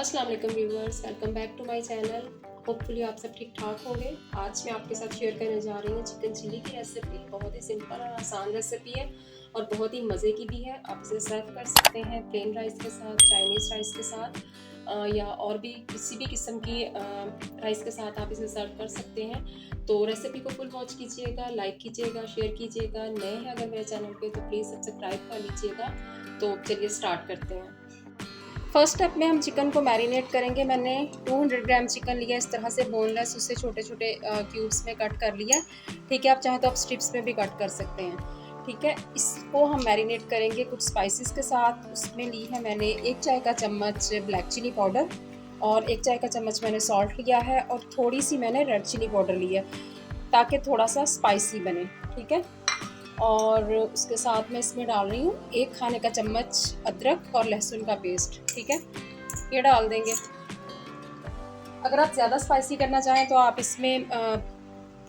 अस्सलाम वालेकुम viewers, welcome back to my channel. Hopefully आप सब ठीक ठाक होंगे। आज मैं आपके साथ शेयर करने जा रही हूँ चिकन चिली की रेसिपी। बहुत ही सिंपल और आसान रेसिपी है और बहुत ही मज़े की भी है। आप इसे सर्व कर सकते हैं प्लेन राइस के साथ, चाइनीज़ राइस के साथ या और भी किसी भी किस्म की राइस के साथ आप इसे सर्व कर सकते हैं। तो रेसिपी को फुल वॉच कीजिएगा, लाइक कीजिएगा, शेयर कीजिएगा। नए हैं अगर मेरे चैनल पे तो प्लीज़ सब्सक्राइब कर लीजिएगा। तो चलिए स्टार्ट करते हैं। फर्स्ट स्टेप में हम चिकन को मैरिनेट करेंगे। मैंने 200 ग्राम चिकन लिया, इस तरह से बोनलेस, उससे छोटे छोटे क्यूब्स में कट कर लिया। ठीक है, आप चाहें तो आप स्ट्रिप्स में भी कट कर सकते हैं। ठीक है, इसको हम मैरिनेट करेंगे कुछ स्पाइसेस के साथ। उसमें ली है मैंने 1 चाय का चम्मच ब्लैक चिली पाउडर और 1 चाय का चम्मच मैंने सॉल्ट लिया है और थोड़ी सी मैंने रेड चिली पाउडर ली है ताकि थोड़ा सा स्पाइसी बने। ठीक है, और उसके साथ मैं इसमें डाल रही हूँ 1 खाने का चम्मच अदरक और लहसुन का पेस्ट। ठीक है, ये डाल देंगे। अगर आप ज़्यादा स्पाइसी करना चाहें तो आप इसमें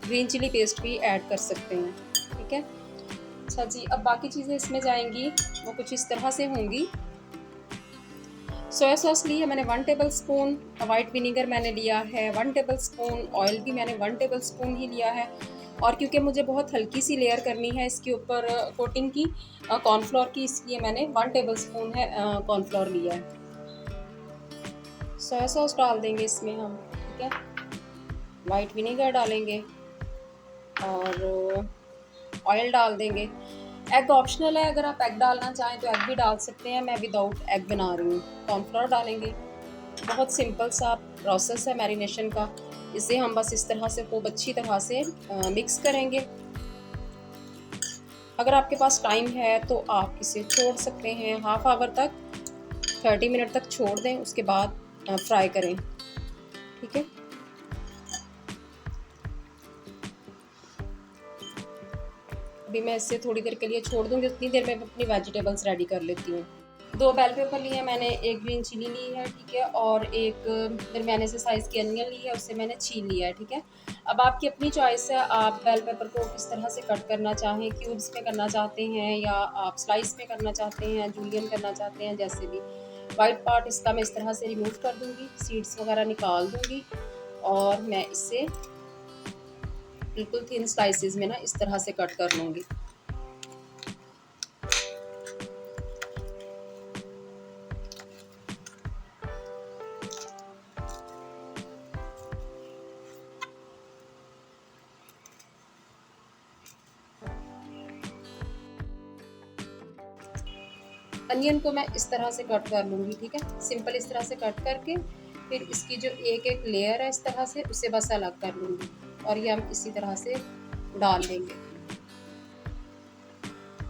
ग्रीन चिली पेस्ट भी ऐड कर सकते हैं। ठीक है, अच्छा जी, अब बाकी चीज़ें इसमें जाएंगी वो कुछ इस तरह से होंगी। सोया सॉस ली है मैंने 1 टेबल स्पून, वाइट विनीगर मैंने लिया है 1 टेबल स्पून, ऑयल भी मैंने 1 टेबल स्पून ही लिया है। और क्योंकि मुझे बहुत हल्की सी लेयर करनी है इसके ऊपर कोटिंग की कॉर्नफ्लोर की, इसलिए मैंने 1 टेबल स्पून है कॉर्नफ्लोर लिया है। सोया सॉस डाल देंगे इसमें हम। ठीक है, वाइट विनीगर डालेंगे और ऑयल डाल देंगे। एग ऑप्शनल है, अगर आप एग डालना चाहें तो एग भी डाल सकते हैं। मैं विदाउट एग बना रही हूँ। कॉर्नफ्लोर डालेंगे। बहुत सिंपल सा प्रोसेस है मैरिनेशन का। इसे हम बस इस तरह से खूब अच्छी तरह से मिक्स करेंगे। अगर आपके पास टाइम है तो आप इसे छोड़ सकते हैं हाफ आवर तक, 30 मिनट तक छोड़ दें, उसके बाद फ्राई करें। ठीक है, अभी मैं इसे थोड़ी देर के लिए छोड़ दूँगी, उतनी देर में अपनी वेजिटेबल्स रेडी कर लेती हूँ। 2 बेल पेपर लिए हैं मैंने, 1 ग्रीन चिली ली है। ठीक है, और एक दरमियाने से साइज़ की अनियन ली है, उससे मैंने छील लिया है। ठीक है, अब आपकी अपनी चॉइस है, आप बेल पेपर को किस तरह से कट करना चाहें, क्यूब्स में करना चाहते हैं या आप स्लाइस में करना चाहते हैं, जूलियन करना चाहते हैं, जैसे भी। वाइट पार्ट इसका मैं इस तरह से रिमूव कर दूँगी, सीड्स वगैरह निकाल दूँगी और मैं इसे बिल्कुल थिन स्लाइसेस में ना इस तरह से कट कर लूँगी। अनियन को मैं इस तरह से कट कर लूँगी। ठीक है, सिंपल इस तरह से कट करके फिर इसकी जो एक एक लेयर है इस तरह से, उसे बस अलग कर लूँगी और ये हम इसी तरह से डाल लेंगे।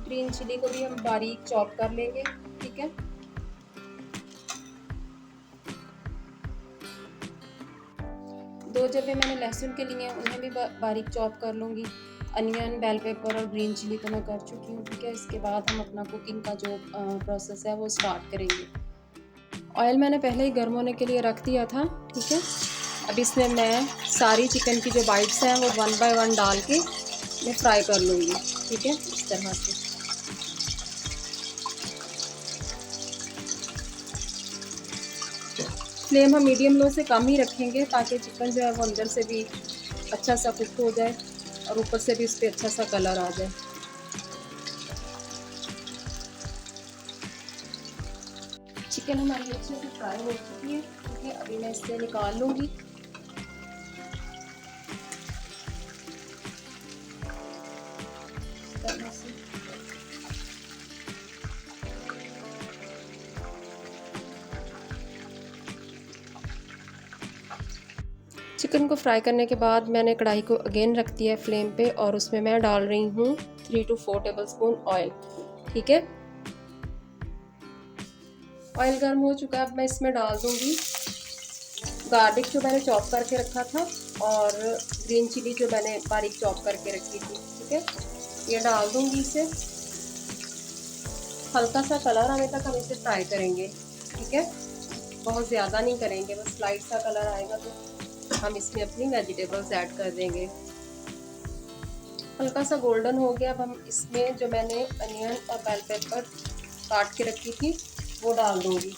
ग्रीन चिली को भी हम बारीक चॉप कर लेंगे। ठीक है, दो जबे मैंने लहसुन के लिए उन्हें भी बारीक चॉप कर लूँगी। अनियन, बेल पेपर और ग्रीन चिली को मैं कर चुकी हूँ। ठीक है, इसके बाद हम अपना कुकिंग का जो प्रोसेस है वो स्टार्ट करेंगे। ऑयल मैंने पहले ही गर्म होने के लिए रख दिया था। ठीक है, अब इसमें मैं सारी चिकन की जो बाइट्स हैं वो 1 बाय 1 डाल के मैं फ्राई कर लूँगी। ठीक है, इस तरह से। फ्लेम हम मीडियम लो से कम ही रखेंगे ताकि चिकन जो है वो अंदर से भी अच्छा सा कुक हो जाए और ऊपर से भी उस पर अच्छा सा कलर आ जाए। चिकन हमारी अच्छे से फ्राई हो चुकी है। ठीक है, अभी मैं इसे निकाल लूँगी। चिकन को फ्राई करने के बाद मैंने कढ़ाई को अगेन रख दिया है फ्लेम पे और उसमें मैं डाल रही हूँ 3 to 4 टेबल स्पून ऑयल। ठीक है, ऑयल गर्म हो चुका है। अब मैं इसमें डाल दूँगी गार्लिक जो मैंने चॉप करके रखा था और ग्रीन चिली जो मैंने बारीक चॉप करके रखी थी। ठीक है, ये डाल दूँगी इसे। हल्का सा कलर आने तक हम इसे फ्राई करेंगे। ठीक है, बहुत ज़्यादा नहीं करेंगे, बस लाइट सा कलर आएगा तो हम इसमें अपनी वेजिटेबल्स ऐड कर देंगे। हल्का सा गोल्डन हो गया। अब हम इसमें जो मैंने अनियन और बेल पेपर काट के रखी थी वो डाल दूँगी।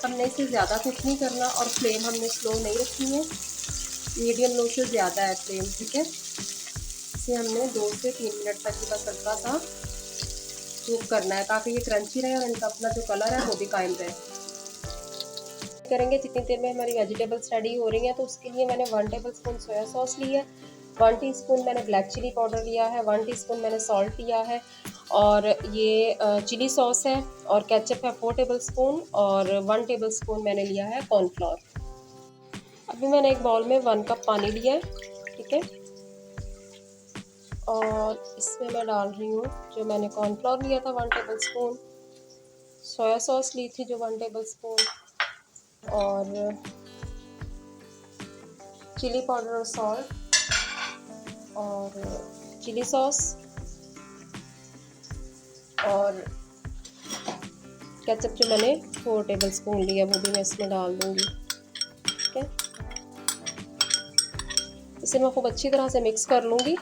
हमने इसे ज़्यादा कुक नहीं करना और फ्लेम हमने स्लो नहीं रखनी है, मीडियम लो से ज़्यादा है फ्लेम, ठीक है। इसे हमने 2 से 3 मिनट तक ही बस हल्का सा कुक करना है ताकि ये क्रंची रहे और इनका अपना जो कलर है वो भी कायम रहे। करेंगे जितनी देर में हमारी वेजिटेबल्स रेडी हो रही हैं, तो उसके लिए मैंने 1 टेबलस्पून सोया सॉस ली है, 1 टीस्पून मैंने ब्लैक चिली पाउडर लिया है, 1 टीस्पून मैंने सॉल्ट लिया है और ये चिली सॉस है और केचप है 4 टेबलस्पून और 1 टेबलस्पून मैंने लिया है कॉर्नफ्लोर। अभी मैंने एक बाउल में 1 कप पानी लिया है, ठीक है, और इसमें मैं डाल रही हूँ जो मैंने कॉर्नफ्लोर लिया था 1 टेबलस्पून, सोया सॉस ली थी जो 1 टेबलस्पून और चिली पाउडर और सॉल्ट और चिली सॉस और केचप जो मैंने 4 टेबलस्पून लिया वो भी मैं इसमें डाल दूँगी, ठीक है। इसे मैं खूब अच्छी तरह से मिक्स कर लूँगी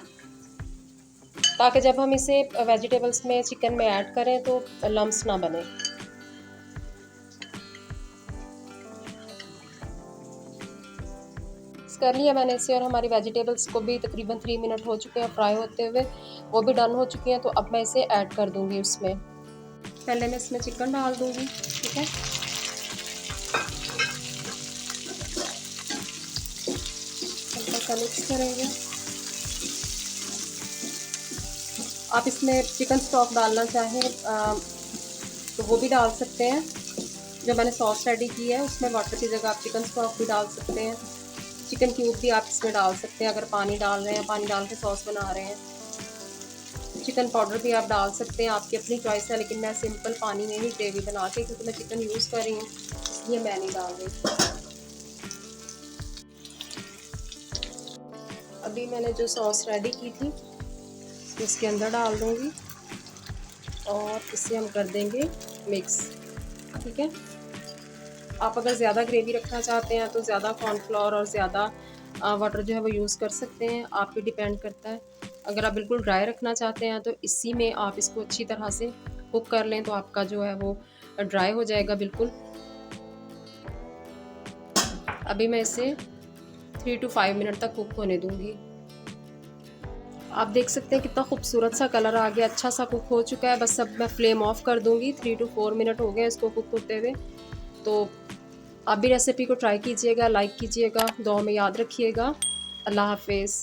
ताकि जब हम इसे वेजिटेबल्स में चिकन में ऐड करें तो लम्स ना बने। कर लिया मैंने इसे और हमारी वेजिटेबल्स को भी तकरीबन 3 मिनट हो चुके हैं फ्राई होते हुए, वो भी डन हो चुकी हैं। तो अब मैं इसे ऐड कर दूंगी उसमें। पहले मैं इसमें चिकन डाल दूंगी, ठीक है। हल्का सा मिक्स करेंगे। आप इसमें चिकन स्टॉक डालना चाहें तो वो भी डाल सकते हैं। जो मैंने सॉस रेडी की है उसमें वाटर की जगह आप चिकन स्टॉक भी डाल सकते हैं। चिकन क्यूब भी आप इसमें डाल सकते हैं अगर पानी डाल रहे हैं, पानी डाल के सॉस बना रहे हैं। चिकन पाउडर भी आप डाल सकते हैं, आपकी अपनी चॉइस है, लेकिन मैं सिंपल पानी में ही ग्रेवी बना के, क्योंकि मैं चिकन यूज़ कर रही हूँ इसलिए मैं नहीं डाल रही। अभी मैंने जो सॉस रेडी की थी इसके अंदर डाल दूँगी और इसे हम कर देंगे मिक्स, ठीक है। आप अगर ज़्यादा ग्रेवी रखना चाहते हैं तो ज़्यादा कॉर्नफ्लोर और ज़्यादा वाटर जो है वो यूज़ कर सकते हैं, आप पे डिपेंड करता है। अगर आप बिल्कुल ड्राई रखना चाहते हैं तो इसी में आप इसको अच्छी तरह से कुक कर लें तो आपका जो है वो ड्राई हो जाएगा बिल्कुल। अभी मैं इसे 3 to 5 मिनट तक कुक होने दूँगी। आप देख सकते हैं कितना खूबसूरत सा कलर आ गया, अच्छा सा कुक हो चुका है। बस अब मैं फ्लेम ऑफ कर दूँगी। 3 to 4 मिनट हो गए इसको कुक होते हुए। तो आप भी रेसिपी को ट्राई कीजिएगा, लाइक कीजिएगा, दुआ में याद रखिएगा। अल्लाह हाफ़िज़।